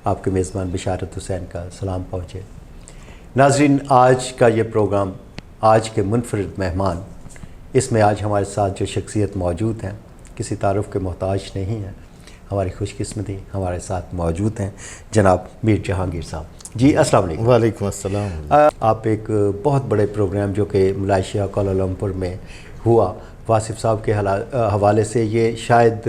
آپ کے میزبان بشارت حسین کا سلام پہنچے۔ ناظرین، آج کا یہ پروگرام آج کے منفرد مہمان، اس میں آج ہمارے ساتھ جو شخصیت موجود ہیں کسی تعارف کے محتاج نہیں ہیں، ہماری خوش قسمتی ہمارے ساتھ موجود ہیں جناب میر جہانگیر صاحب۔ جی السلام علیکم۔ وعلیکم السلام۔ آپ ایک بہت بڑے پروگرام جو کہ ملائیشیا کوالالمپور میں ہوا، واصف صاحب کے حوالے سے، یہ شاید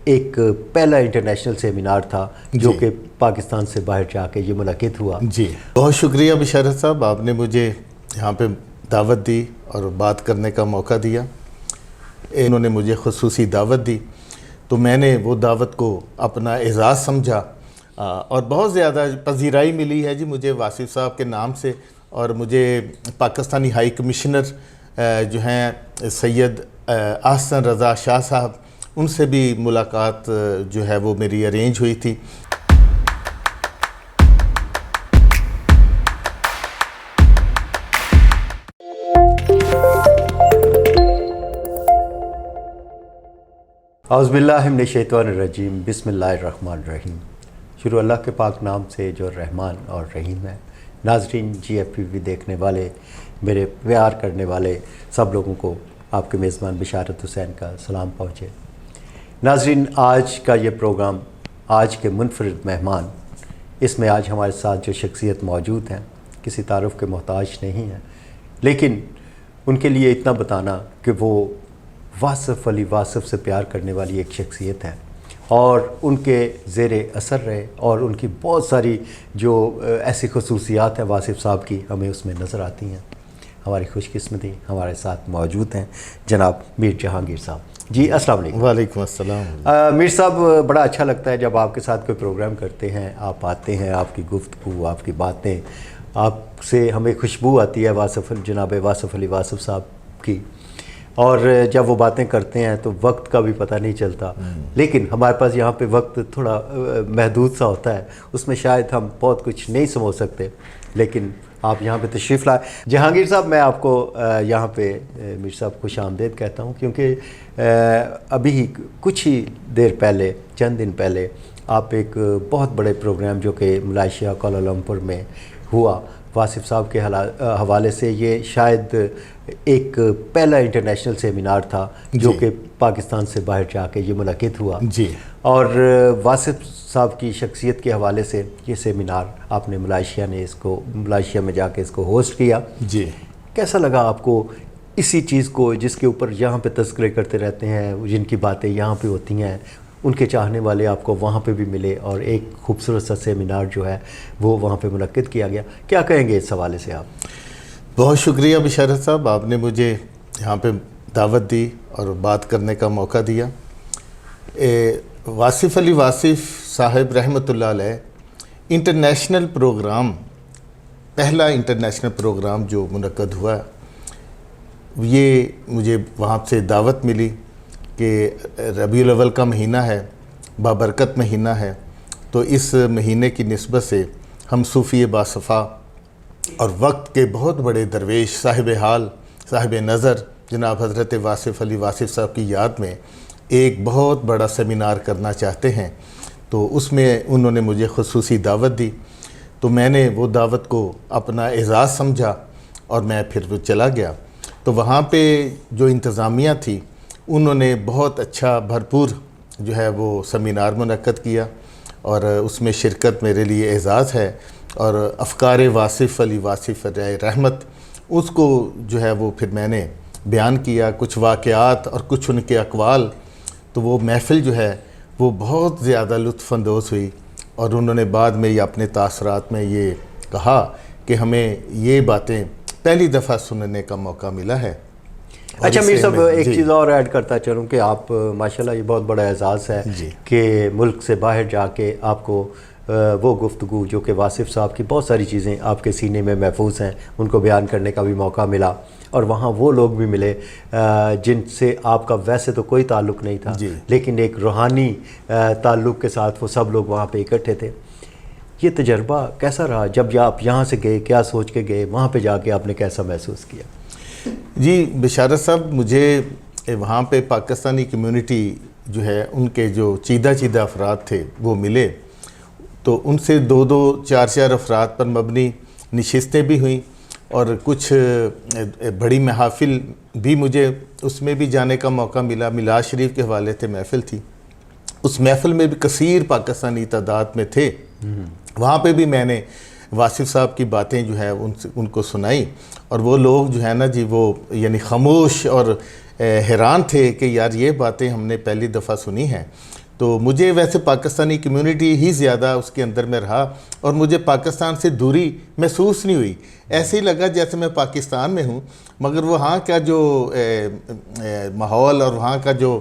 ایک پہلا انٹرنیشنل سیمینار تھا جو کہ پاکستان سے باہر جا کے یہ منعقد ہوا۔ جی بہت شکریہ بشارت صاحب، آپ نے مجھے یہاں پہ دعوت دی اور بات کرنے کا موقع دیا۔ انہوں نے مجھے خصوصی دعوت دی تو میں نے وہ دعوت کو اپنا اعزاز سمجھا اور بہت زیادہ پذیرائی ملی ہے جی مجھے واصف صاحب کے نام سے، اور مجھے پاکستانی ہائی کمشنر جو ہیں سید احسن رضا شاہ صاحب، ان سے بھی ملاقات جو ہے وہ میری ارینج ہوئی تھی۔ اعوذ باللہ من الشیطان الرجیم، بسم اللہ الرحمن الرحیم۔ شروع اللہ کے پاک نام سے جو رحمان اور رحیم ہے۔ ناظرین، جی ایف پی وی دیکھنے والے، میرے پیار کرنے والے سب لوگوں کو آپ کے میزبان بشارت حسین کا سلام پہنچے۔ ناظرین، آج کا یہ پروگرام آج کے منفرد مہمان، اس میں آج ہمارے ساتھ جو شخصیت موجود ہیں کسی تعارف کے محتاج نہیں ہیں، لیکن ان کے لیے اتنا بتانا کہ وہ واصف علی واصف سے پیار کرنے والی ایک شخصیت ہے اور ان کے زیر اثر رہے، اور ان کی بہت ساری جو ایسی خصوصیات ہیں واصف صاحب کی ہمیں اس میں نظر آتی ہیں۔ ہماری خوش قسمتی ہمارے ساتھ موجود ہیں جناب میر جہانگیر صاحب۔ جی السلام علیکم۔ وعلیکم السلام۔ میر صاحب، بڑا اچھا لگتا ہے جب آپ کے ساتھ کوئی پروگرام کرتے ہیں، آپ آتے ہیں، آپ کی گفتگو، آپ کی باتیں، آپ سے ہمیں خوشبو آتی ہے جناب واصف علی واصف صاحب کی، اور جب وہ باتیں کرتے ہیں تو وقت کا بھی پتہ نہیں چلتا، لیکن ہمارے پاس یہاں پہ وقت تھوڑا محدود سا ہوتا ہے، اس میں شاید ہم بہت کچھ نہیں سمجھ سکتے، لیکن آپ یہاں پہ تشریف لائے۔ جہانگیر صاحب، میں آپ کو یہاں پہ میر صاحب خوش آمدید کہتا ہوں، کیونکہ ابھی کچھ ہی دیر پہلے، چند دن پہلے، آپ ایک بہت بڑے پروگرام جو کہ ملائیشیا کوالالمپور میں ہوا، واصف صاحب کے حوالے سے، یہ شاید ایک پہلا انٹرنیشنل سیمینار تھا جو کہ پاکستان سے باہر جا کے یہ منعقد ہوا، جی، اور واصف صاحب کی شخصیت کے حوالے سے یہ سیمینار آپ نے ملائیشیا میں جا کے اس کو ہوسٹ کیا۔ جی، کیسا لگا آپ کو اسی چیز کو، جس کے اوپر یہاں پہ تذکرے کرتے رہتے ہیں، جن کی باتیں یہاں پہ ہوتی ہیں، ان کے چاہنے والے آپ کو وہاں پہ بھی ملے، اور ایک خوبصورت سا سیمینار جو ہے وہ وہاں پہ منعقد کیا گیا؟ کیا کہیں گے اس حوالے سے آپ؟ بہت شکریہ بشارت صاحب، آپ نے مجھے یہاں پہ دعوت دی اور بات کرنے کا موقع دیا۔ واصف علی واصف صاحب رحمۃ اللہ علیہ انٹرنیشنل پروگرام، پہلا انٹرنیشنل پروگرام جو منعقد ہوا، یہ مجھے وہاں سے دعوت ملی کہ ربیع الاول کا مہینہ ہے، بابرکت مہینہ ہے، تو اس مہینے کی نسبت سے ہم صوفی باصفا اور وقت کے بہت بڑے درویش، صاحب حال، صاحب نظر جناب حضرت واصف علی واصف صاحب کی یاد میں ایک بہت بڑا سیمینار کرنا چاہتے ہیں، تو اس میں انہوں نے مجھے خصوصی دعوت دی، تو میں نے وہ دعوت کو اپنا اعزاز سمجھا اور میں پھر وہ چلا گیا۔ تو وہاں پہ جو انتظامیہ تھی، انہوں نے بہت اچھا بھرپور جو ہے وہ سیمینار منعقد کیا، اور اس میں شرکت میرے لیے اعزاز ہے، اور افکار واصف علی واصف رحمت، اس کو جو ہے وہ پھر میں نے بیان کیا، کچھ واقعات اور کچھ ان کے اقوال، تو وہ محفل جو ہے وہ بہت زیادہ لطف اندوز ہوئی، اور انہوں نے بعد میں یہ اپنے تاثرات میں یہ کہا کہ ہمیں یہ باتیں پہلی دفعہ سننے کا موقع ملا ہے۔ اچھا میر صاحب، ایک چیز اور ایڈ کرتا چلوں کہ آپ ماشاءاللہ، یہ بہت بڑا اعزاز ہے کہ ملک سے باہر جا کے آپ کو وہ گفتگو جو کہ واصف صاحب کی بہت ساری چیزیں آپ کے سینے میں محفوظ ہیں، ان کو بیان کرنے کا بھی موقع ملا، اور وہاں وہ لوگ بھی ملے جن سے آپ کا ویسے تو کوئی تعلق نہیں تھا، لیکن ایک روحانی تعلق کے ساتھ وہ سب لوگ وہاں پہ اکٹھے تھے۔ یہ تجربہ کیسا رہا جب آپ یہاں سے گئے؟ کیا سوچ کے گئے وہاں پہ جا کے؟ آپ نے کیسا محسوس کیا؟ جی بشارت صاحب، مجھے وہاں پہ پاکستانی کمیونٹی جو ہے، ان کے جو چیدہ افراد تھے وہ ملے، تو ان سے 2-4 افراد پر مبنی نشستیں بھی ہوئیں اور کچھ بڑی محافل بھی مجھے اس میں بھی جانے کا موقع ملا. میلاد شریف کے حوالے سے محفل تھی, اس محفل میں بھی کثیر پاکستانی تعداد میں تھے. وہاں پہ بھی میں نے واصف صاحب کی باتیں جو ہے ان کو سنائی, اور وہ لوگ جو ہے نا جی وہ یعنی خاموش اور حیران تھے کہ یار یہ باتیں ہم نے پہلی دفعہ سنی ہیں. تو مجھے ویسے پاکستانی کمیونٹی ہی زیادہ اس کے اندر میں رہا, اور مجھے پاکستان سے دوری محسوس نہیں ہوئی. ایسے ہی لگا جیسے میں پاکستان میں ہوں, مگر وہاں کا جو ماحول اور وہاں کا جو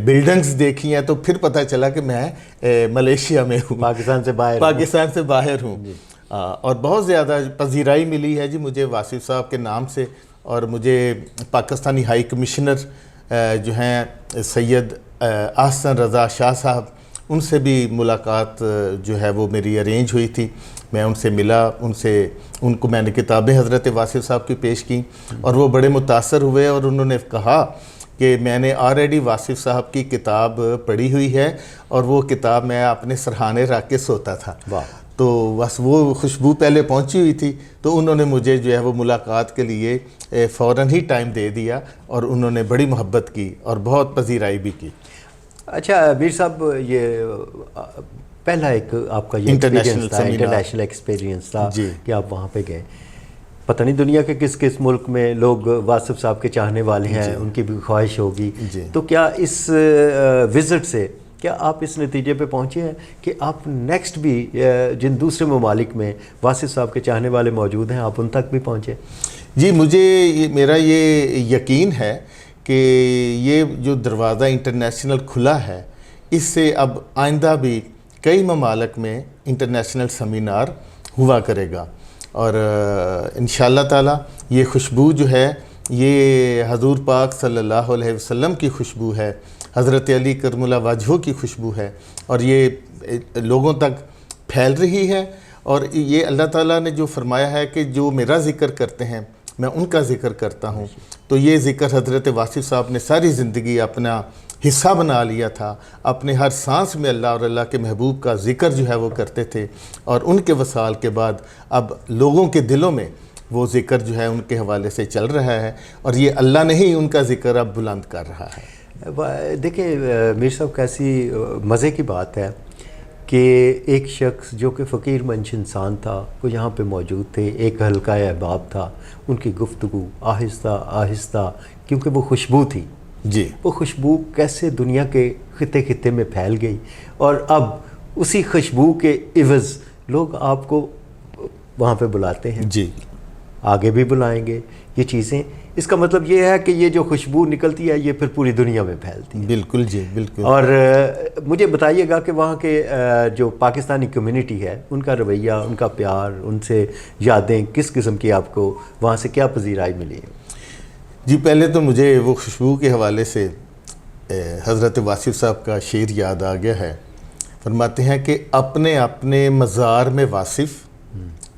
بلڈنگز دیکھی ہیں تو پھر پتہ چلا کہ میں ملیشیا میں ہوں, پاکستان سے باہر ہوں. اور بہت زیادہ پذیرائی ملی ہے جی مجھے واصف صاحب کے نام سے, اور مجھے پاکستانی ہائی کمشنر جو ہیں سید احسن رضا شاہ صاحب, ان سے بھی ملاقات جو ہے وہ میری ارینج ہوئی تھی. میں ان سے ملا, ان کو میں نے کتابیں حضرت واصف صاحب کی پیش کی, اور وہ بڑے متاثر ہوئے, اور انہوں نے کہا کہ میں نے آلریڈی واصف صاحب کی کتاب پڑھی ہوئی ہے, اور وہ کتاب میں اپنے سرہانے رکھ کے سوتا تھا. تو بس وہ خوشبو پہلے پہنچی ہوئی تھی, تو انہوں نے مجھے جو ہے وہ ملاقات کے لیے فوراً ہی ٹائم دے دیا, اور انہوں نے بڑی محبت کی اور بہت پذیرائی بھی کی. اچھا میر صاحب, یہ پہلا ایک آپ کا یہ انٹرنیشنل ایکسپیرینس تھا کہ آپ وہاں پہ گئے. پتہ نہیں دنیا کے کس کس ملک میں لوگ واصف صاحب کے چاہنے والے ہیں, ان کی بھی خواہش ہوگی. تو کیا اس وزٹ سے کیا آپ اس نتیجے پہ پہنچے ہیں کہ آپ نیکسٹ بھی جن دوسرے ممالک میں واصف صاحب کے چاہنے والے موجود ہیں آپ ان تک بھی پہنچے؟ جی, مجھے میرا یہ یقین ہے کہ یہ جو دروازہ انٹرنیشنل کھلا ہے, اس سے اب آئندہ بھی کئی ممالک میں انٹرنیشنل سیمینار ہوا کرے گا, اور انشاءاللہ تعالی یہ خوشبو جو ہے یہ حضور پاک صلی اللہ علیہ وسلم کی خوشبو ہے, حضرت علی کرم اللہ وجہہ کی خوشبو ہے, اور یہ لوگوں تک پھیل رہی ہے. اور یہ اللہ تعالیٰ نے جو فرمایا ہے کہ جو میرا ذکر کرتے ہیں میں ان کا ذکر کرتا ہوں, تو یہ ذکر حضرت واصف صاحب نے ساری زندگی اپنا حصہ بنا لیا تھا. اپنے ہر سانس میں اللہ اور اللہ کے محبوب کا ذکر جو ہے وہ کرتے تھے, اور ان کے وصال کے بعد اب لوگوں کے دلوں میں وہ ذکر جو ہے ان کے حوالے سے چل رہا ہے, اور یہ اللہ نے ہی ان کا ذکر اب بلند کر رہا ہے. دیکھیں میر صاحب, کیسی مزے کی بات ہے کہ ایک شخص جو کہ فقیر منش انسان تھا وہ یہاں پہ موجود تھے, ایک حلقہ احباب تھا, ان کی گفتگو آہستہ آہستہ, کیونکہ وہ خوشبو تھی جی, وہ خوشبو کیسے دنیا کے خطے خطے میں پھیل گئی, اور اب اسی خوشبو کے عوض لوگ آپ کو وہاں پہ بلاتے ہیں جی, آگے بھی بلائیں گے. یہ چیزیں, اس کا مطلب یہ ہے کہ یہ جو خوشبو نکلتی ہے یہ پھر پوری دنیا میں پھیلتی ہے. بالکل جی, بالکل. اور مجھے بتائیے گا کہ وہاں کے جو پاکستانی کمیونٹی ہے ان کا رویہ, ان کا پیار, ان سے یادیں کس قسم کی آپ کو وہاں سے کیا پذیرائی ملی ہے؟ جی, پہلے تو مجھے وہ خوشبو کے حوالے سے حضرت واصف صاحب کا شعر یاد آ گیا ہے. فرماتے ہیں کہ اپنے اپنے مزار میں واصف,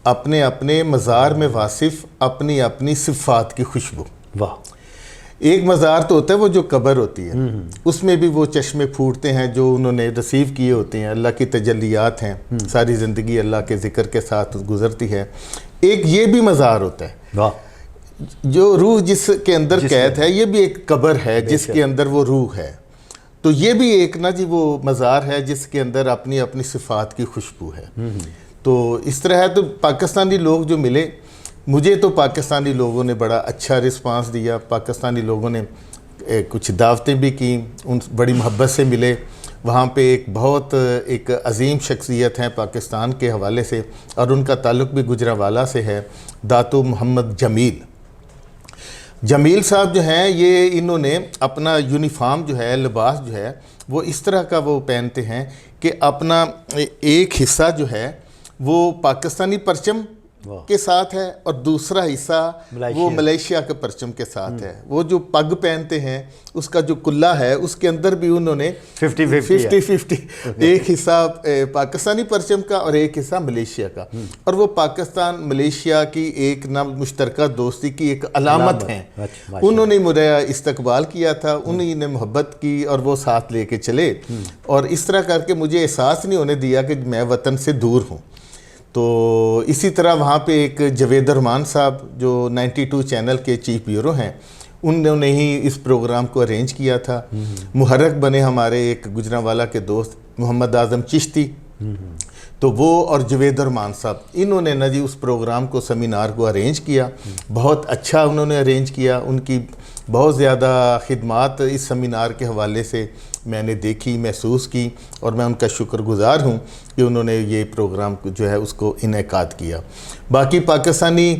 اپنے اپنے مزار میں واصف, اپنی اپنی صفات کی خوشبو. واہ. ایک مزار تو ہوتا ہے وہ جو قبر ہوتی ہے, اس میں بھی وہ چشمے پھوٹتے ہیں جو انہوں نے ریسیو کیے ہوتے ہیں, اللہ کی تجلیات ہیں, ساری زندگی اللہ کے ذکر کے ساتھ گزرتی ہے. ایک یہ بھی مزار ہوتا ہے, واہ, جو روح جس کے اندر قید ہے, یہ بھی ایک قبر ہے جس کے اندر وہ روح ہے. تو یہ بھی ایک نا جی وہ مزار ہے جس کے اندر اپنی اپنی صفات کی خوشبو ہے. تو اس طرح ہے. تو پاکستانی لوگ جو ملے, مجھے تو پاکستانی لوگوں نے بڑا اچھا رسپانس دیا. پاکستانی لوگوں نے کچھ دعوتیں بھی کی, ان بڑی محبت سے ملے. وہاں پہ ایک عظیم شخصیت ہیں پاکستان کے حوالے سے, اور ان کا تعلق بھی گجرانوالہ سے ہے, داتو محمد جمیل صاحب جو ہیں, یہ انہوں نے اپنا یونیفارم جو ہے, لباس جو ہے وہ اس طرح کا وہ پہنتے ہیں کہ اپنا ایک حصہ جو ہے وہ پاکستانی پرچم کے ساتھ ہے اور دوسرا حصہ وہ ملیشیا کے پرچم کے ساتھ ہے. وہ جو پگ پہنتے ہیں اس کا جو کلا ہے اس کے اندر بھی انہوں نے 50-50 ایک حصہ پاکستانی پرچم کا اور ایک حصہ ملیشیا کا, اور وہ پاکستان ملیشیا کی ایک مشترکہ دوستی کی ایک علامت ہیں. انہوں نے میرا استقبال کیا تھا, انہی نے محبت کی اور وہ ساتھ لے کے چلے, اور اس طرح کر کے مجھے احساس نہیں ہونے دیا کہ میں وطن سے دور ہوں. تو اسی طرح وہاں پہ ایک جوید الرحمان صاحب جو 92 چینل کے چیف بیورو ہیں, انہوں نے ہی اس پروگرام کو ارینج کیا تھا. محرک بنے ہمارے ایک گجرانوالہ کے دوست محمد اعظم چشتی, تو وہ اور جوید الرحمان صاحب انہوں نے نا جی اس پروگرام کو سیمینار کو ارینج کیا. بہت اچھا انہوں نے ارینج کیا. ان کی بہت زیادہ خدمات اس سیمینار کے حوالے سے میں نے دیکھی, محسوس کی, اور میں ان کا شکر گزار ہوں کہ انہوں نے یہ پروگرام جو ہے اس کو انعقاد کیا. باقی پاکستانی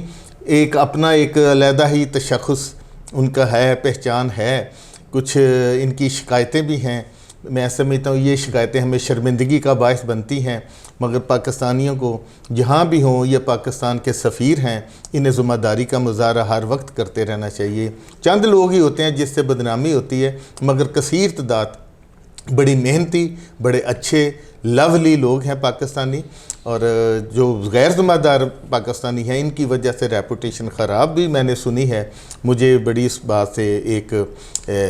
ایک اپنا ایک علیحدہ ہی تشخص ان کا ہے, پہچان ہے. کچھ ان کی شکایتیں بھی ہیں, میں سمجھتا ہوں یہ شکایتیں ہمیں شرمندگی کا باعث بنتی ہیں, مگر پاکستانیوں کو جہاں بھی ہوں یہ پاکستان کے سفیر ہیں, انہیں ذمہ داری کا مظاہرہ ہر وقت کرتے رہنا چاہیے. چند لوگ ہی ہوتے ہیں جس سے بدنامی ہوتی ہے, مگر کثیر تعداد بڑی محنتی, بڑے اچھے لولی لوگ ہیں پاکستانی, اور جو غیر ذمہ دار پاکستانی ہیں ان کی وجہ سے ریپوٹیشن خراب بھی میں نے سنی ہے. مجھے بڑی اس بات سے ایک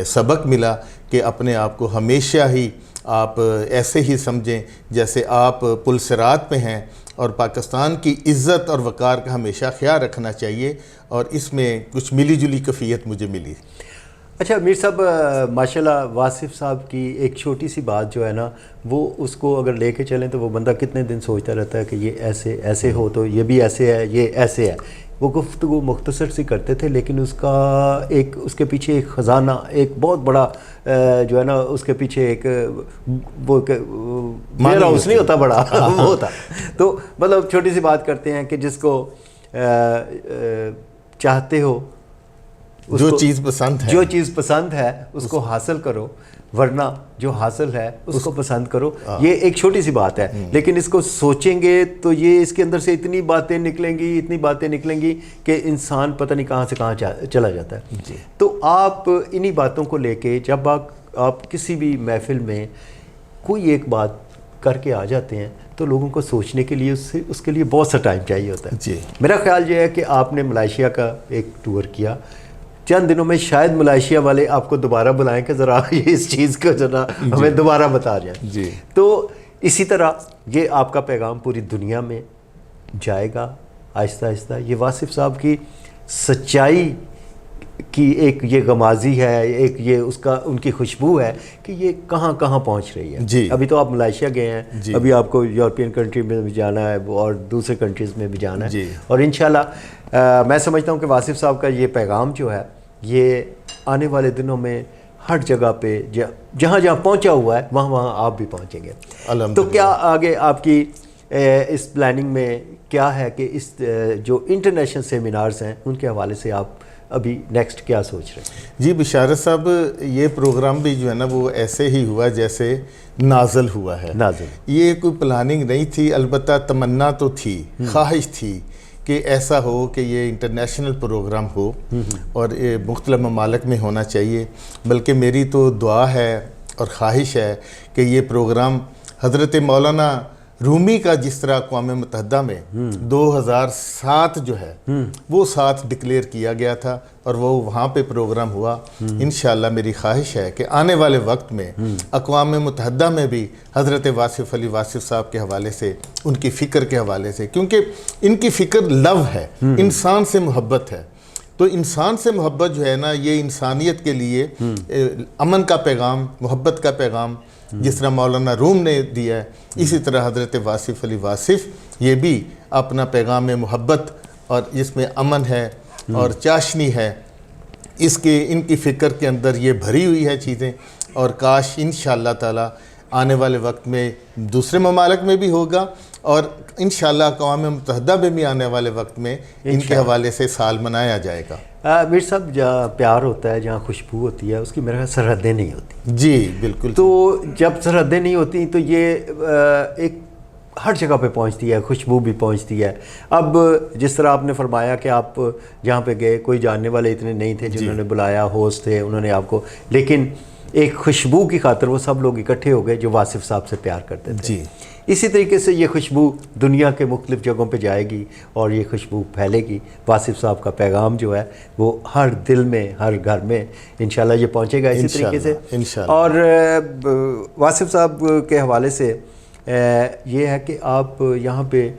سبق ملا کہ اپنے آپ کو ہمیشہ ہی آپ ایسے ہی سمجھیں جیسے آپ پل صراط پہ ہیں, اور پاکستان کی عزت اور وقار کا ہمیشہ خیال رکھنا چاہیے, اور اس میں کچھ ملی جلی کیفیت مجھے ملی. اچھا میر صاحب, ماشاءاللہ واصف صاحب کی ایک چھوٹی سی بات جو ہے نا, وہ اس کو اگر لے کے چلیں تو وہ بندہ کتنے دن سوچتا رہتا ہے کہ یہ ایسے ایسے ہو تو یہ بھی ایسے ہے, یہ ایسے ہے. وہ گفتگو مختصر سی کرتے تھے, لیکن اس کا ایک اس کے پیچھے ایک خزانہ, ایک بہت بڑا جو ہے نا اس کے پیچھے ایک وہ میرا اس نہیں ہوتا بڑا وہ ہوتا. تو مطلب چھوٹی سی بات کرتے ہیں کہ جس کو چاہتے ہو, جو چیز پسند ہے اس کو حاصل کرو, ورنہ جو حاصل ہے اس کو پسند کرو. یہ ایک چھوٹی سی بات ہے, لیکن اس کو سوچیں گے تو یہ اس کے اندر سے اتنی باتیں نکلیں گی کہ انسان پتہ نہیں کہاں سے کہاں چلا جاتا ہے. تو آپ انہی باتوں کو لے کے جب آپ کسی بھی محفل میں کوئی ایک بات کر کے آ جاتے ہیں تو لوگوں کو سوچنے کے لیے اس کے لیے بہت سا ٹائم چاہیے ہوتا ہے. میرا خیال یہ ہے کہ آپ نے ملائیشیا کا ایک ٹور کیا, چند دنوں میں شاید ملائیشیا والے آپ کو دوبارہ بلائیں کہ ذرا اس چیز کو ذرا ہمیں دوبارہ بتا جائیں. تو اسی طرح یہ آپ کا پیغام پوری دنیا میں جائے گا آہستہ آہستہ. یہ واصف صاحب کی سچائی کی ایک یہ غمازی ہے, ایک یہ اس کا ان کی خوشبو ہے کہ یہ کہاں کہاں پہنچ رہی ہے. ابھی تو آپ ملائیشیا گئے ہیں, ابھی آپ کو یورپین کنٹری میں بھی جانا ہے اور دوسرے کنٹریز میں بھی جانا ہے, اور انشاءاللہ میں سمجھتا ہوں کہ واصف صاحب کا یہ پیغام جو ہے یہ آنے والے دنوں میں ہر جگہ پہ جہاں جہاں پہنچا ہوا ہے وہاں آپ بھی پہنچیں گے. تو کیا آگے آپ کی اس پلاننگ میں کیا ہے کہ اس جو انٹرنیشنل سیمینارز ہیں ان کے حوالے سے آپ ابھی نیکسٹ کیا سوچ رہے ہیں؟ جی بشارت صاحب, یہ پروگرام بھی جو ہے نا وہ ایسے ہی ہوا جیسے نازل ہوا ہے. یہ کوئی پلاننگ نہیں تھی, البتہ تمنا تو تھی, خواہش تھی کہ ایسا ہو کہ یہ انٹرنیشنل پروگرام ہو اور مختلف ممالک میں ہونا چاہیے. بلکہ میری تو دعا ہے اور خواہش ہے کہ یہ پروگرام حضرت مولانا رومی کا جس طرح اقوام متحدہ میں 2007 جو ہے وہ 7 ڈکلیئر کیا گیا تھا اور وہ وہاں پہ پروگرام ہوا. انشاءاللہ میری خواہش ہے کہ آنے والے وقت میں اقوام متحدہ میں بھی حضرت واصف علی واصف صاحب کے حوالے سے, ان کی فکر کے حوالے سے, کیونکہ ان کی فکر لو ہے, انسان سے محبت ہے. تو انسان سے محبت جو ہے نا یہ انسانیت کے لیے امن کا پیغام, محبت کا پیغام جس طرح مولانا روم نے دیا ہے, اسی طرح حضرت واصف علی واصف یہ بھی اپنا پیغام محبت اور جس میں امن ہے اور چاشنی ہے, ان کی فکر کے اندر یہ بھری ہوئی ہے چیزیں. اور کاش انشاءاللہ تعالی آنے والے وقت میں دوسرے ممالک میں بھی ہوگا, اور انشاءاللہ اقوام متحدہ میں بھی آنے والے وقت میں ان کے حوالے سے سال منایا جائے گا. میر صاحب جہاں پیار ہوتا ہے, جہاں خوشبو ہوتی ہے, اس کی میرے خیال سرحدیں نہیں ہوتی. جی بالکل. تو جب سرحدیں نہیں ہوتی تو یہ ایک ہر جگہ پہ پہنچتی ہے، خوشبو بھی پہنچتی ہے. اب جس طرح آپ نے فرمایا کہ آپ جہاں پہ گئے کوئی جاننے والے اتنے نہیں تھے جنہوں نے بلایا، ہوسٹ تھے انہوں نے آپ کو، لیکن ایک خوشبو کی خاطر وہ سب لوگ اکٹھے ہو گئے جو واصف صاحب سے پیار کرتے تھے. جی اسی طریقے سے یہ خوشبو دنیا کے مختلف جگہوں پہ جائے گی اور یہ خوشبو پھیلے گی. واصف صاحب کا پیغام جو ہے وہ ہر دل میں، ہر گھر میں انشاءاللہ یہ پہنچے گا اسی طریقے سے. اور واصف صاحب کے حوالے سے یہ ہے کہ آپ یہاں پہ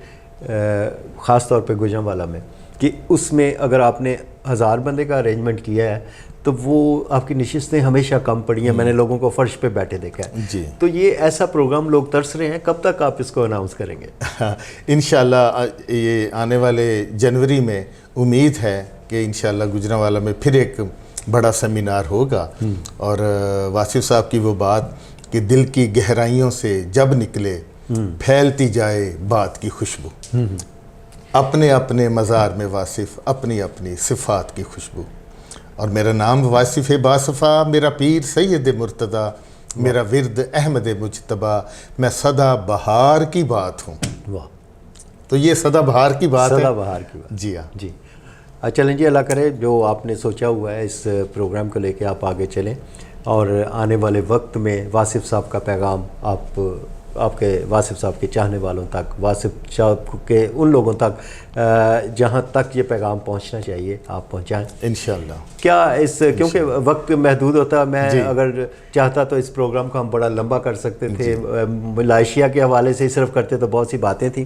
خاص طور پہ گوجرانوالا میں کہ اس میں اگر آپ نے 1000 بندے کا ارینجمنٹ کیا ہے تو وہ آپ کی نشستیں ہمیشہ کم پڑی ہیں. میں نے لوگوں کو فرش پہ بیٹھے دیکھا ہے. جی تو یہ ایسا پروگرام لوگ ترس رہے ہیں، کب تک آپ اس کو اناؤنس کریں گے؟ انشاءاللہ یہ آنے والے جنوری میں امید ہے کہ انشاءاللہ گوجرانوالا میں پھر ایک بڑا سیمینار ہوگا. اور واصف صاحب کی وہ بات کہ دل کی گہرائیوں سے جب نکلے پھیلتی جائے بات کی خوشبو، اپنے اپنے مزار میں واصف اپنی اپنی صفات کی خوشبو. اور میرا نام واصف باصفا، میرا پیر سید مرتضیٰ، میرا ورد احمد مجتبیٰ، میں سدا بہار کی بات ہوں. واہ، تو یہ سدا بہار کی بات ہے. سدا بہار کی بات. جی ہاں جی چلیں جی، اللہ کرے جو آپ نے سوچا ہوا ہے اس پروگرام کو لے کے آپ آگے چلیں اور آنے والے وقت میں واصف صاحب کا پیغام آپ کے واصف صاحب کے چاہنے والوں تک، واصف صاحب کے ان لوگوں تک جہاں تک یہ پیغام پہنچنا چاہیے آپ پہنچائیں انشاءاللہ. کیا کیونکہ وقت محدود ہوتا ہے، میں اگر چاہتا تو اس پروگرام کو ہم بڑا لمبا کر سکتے تھے. ملائیشیا کے حوالے سے ہی صرف کرتے تو بہت سی باتیں تھیں،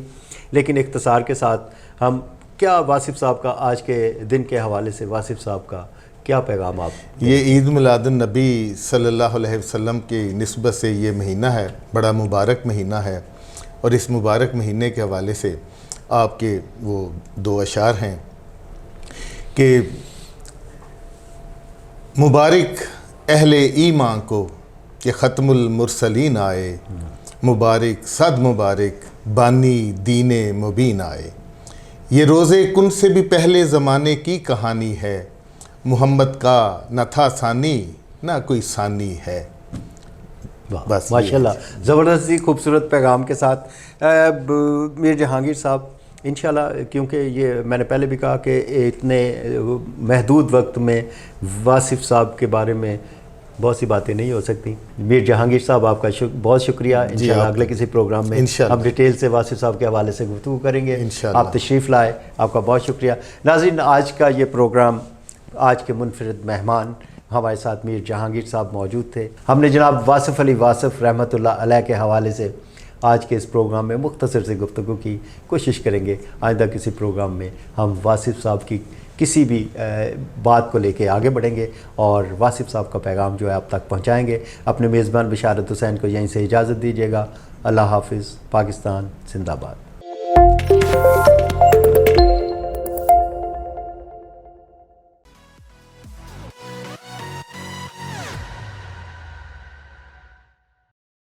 لیکن اختصار کے ساتھ ہم کیا واصف صاحب کا آج کے دن کے حوالے سے واصف صاحب کا کیا پیغام آپ؟ یہ عید میلاد النبی صلی اللہ علیہ وسلم کی نسبت سے یہ مہینہ ہے، بڑا مبارک مہینہ ہے. اور اس مبارک مہینے کے حوالے سے آپ کے وہ 2 اشعار ہیں کہ مبارک اہل ایمان کو کہ ختم المرسلین آئے، مبارک صد مبارک بانی دین مبین آئے. یہ روزے کن سے بھی پہلے زمانے کی کہانی ہے، محمد کا نہ تھا ثانی نہ کوئی ثانی ہے. بس ماشاءاللہ، زبردستی خوبصورت پیغام کے ساتھ میر جہانگیر صاحب انشاءاللہ، کیونکہ یہ میں نے پہلے بھی کہا کہ اتنے محدود وقت میں واصف صاحب کے بارے میں بہت سی باتیں نہیں ہو سکتی. میر جہانگیر صاحب آپ کا بہت شکریہ. انشاءاللہ اگلے کسی پروگرام میں ہم ڈیٹیل سے واصف صاحب کے حوالے سے گفتگو کریں گے. آپ تشریف لائے، آپ کا بہت شکریہ. ناظرین، آج کا یہ پروگرام، آج کے منفرد مہمان ہمارے ساتھ میر جہانگیر صاحب موجود تھے. ہم نے جناب واصف علی واصف رحمۃ اللہ علیہ کے حوالے سے آج کے اس پروگرام میں مختصر سی گفتگو کی. کوشش کریں گے آئندہ کسی پروگرام میں ہم واصف صاحب کی کسی بھی بات کو لے کے آگے بڑھیں گے اور واصف صاحب کا پیغام جو ہے آپ تک پہنچائیں گے. اپنے میزبان بشارت حسین کو یہیں سے اجازت دیجیے گا. اللہ حافظ. پاکستان زندہ باد.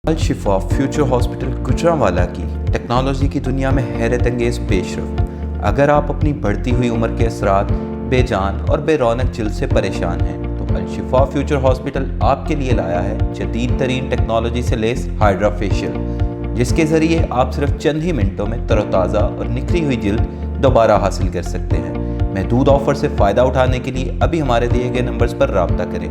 الشفا فیوچر ہاسپٹل گوجرانوالا کی ٹیکنالوجی کی دنیا میں حیرت انگیز پیش رفت. اگر آپ اپنی بڑھتی ہوئی عمر کے اثرات، بے جان اور بے رونق جلد سے پریشان ہیں تو الشفا فیوچر ہاسپٹل آپ کے لیے لایا ہے جدید ترین ٹیکنالوجی سے لیس ہائیڈرا فیشیل، جس کے ذریعے آپ صرف چند ہی منٹوں میں تر و تازہ اور نکھری ہوئی جلد دوبارہ حاصل کر سکتے ہیں. محدود آفر سے فائدہ اٹھانے کے لیے ابھی ہمارے دیے گئے نمبرز پر رابطہ کریں.